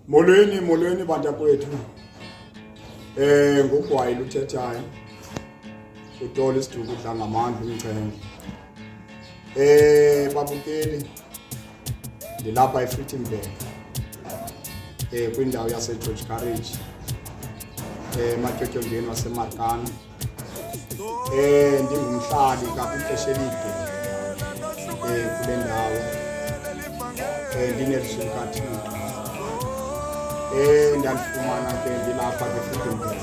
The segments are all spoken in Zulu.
Molweni bantakwethu. Ngugwayi luthethayo. Utola isiduku udla ngamandla umcenge. Babukeli. Ndilapha eFruitenberg. Kwindawo yase George Garage. Matyotyongeni waseMarikana. Ndingumhlali kakwixesha elide. Kule ndawo. Ndinelishumi kaThixo. Ndalifumana ke ndilapha eFruitenberg.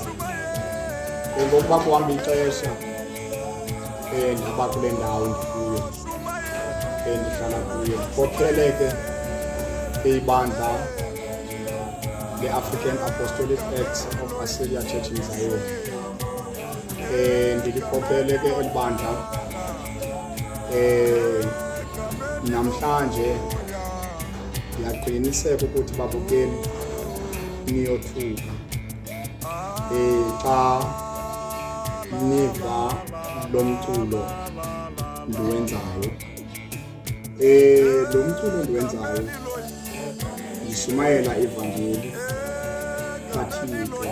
Ngokuba kuhamba ixesha ndaba kule ndawo ndikuyo. Ndihlala kuyo. Khokhele ke ibandla le-African Apostolic Acts of Assyria Church in Zion. Ndilikhokhele ke elibandla. Namhlanje ndiyaqiniseka ukuthi babukeli niyothuka xa niva lo mculo ndiwenzayo. Lo mculo ndiwenzayo ndishumayela ivangeli kaThixo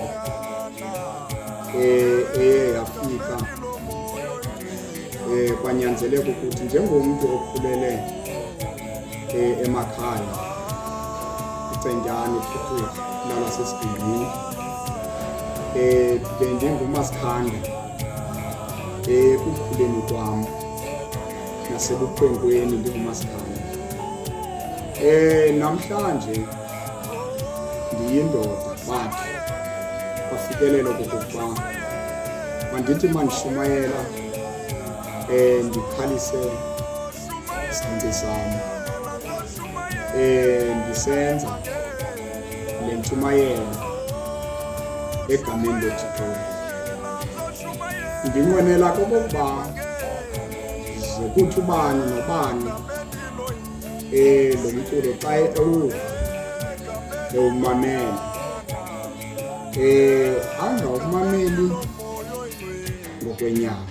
eye yafika kwanyanzeleka ukuthi njengomntu okhulele emakhaya iCenjani futhi lala sesigingini benginguMasikhanda ekukhuleni kwami nasebukhwenkweni ndinguMasikhanda. Namhlanje ndiyindoda bathi bafikelela kokuba mandithi mandishumayela ndikhalise isandla sami ndisenza le ntshumayelo egameni loThixo. Ndinqwenela okokuba ze kuthi ubani nobani lo mculo xa ewumamela angawumameli ngokwenyama,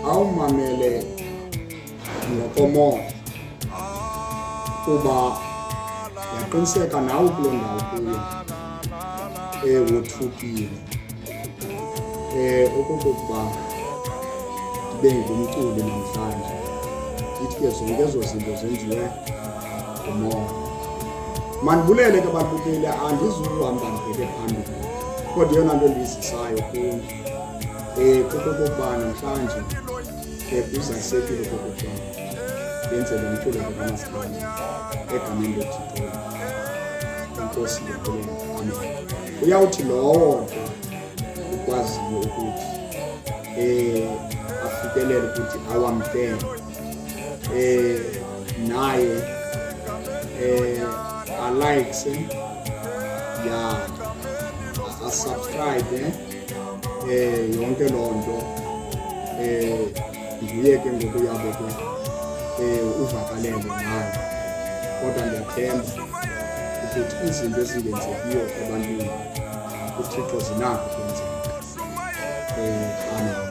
awumamele ngokomoya, kuba yaqiniseka nawe kuloo ndawo kuyo wothukile okokuba ndibe ngumculi namhlanje. Ithi ke zonke ezo zinto zenziwe ngumoya. Mandibulele ke babukeli, andizuhamba ndibheke phambili, kodwa yona nto endiyizisayo kum kukokuba namhlanje kuzayisekile okokuba yenze lo mculo kaMasikhanda egameni loThixo. Enkosi lenkulu. Amen. Uyawuthi lowo ukwaziyo ukuthi afikelele ukuthi awamkele naye alikes asubscribe yonke loo nto nguye ke ngoku yabo ke uvakalele nayo. Kodwa ndiyathemba ukuthi izinto ezingenzekiyo ebantwini uThixo zinakho kwenzeka. Amen.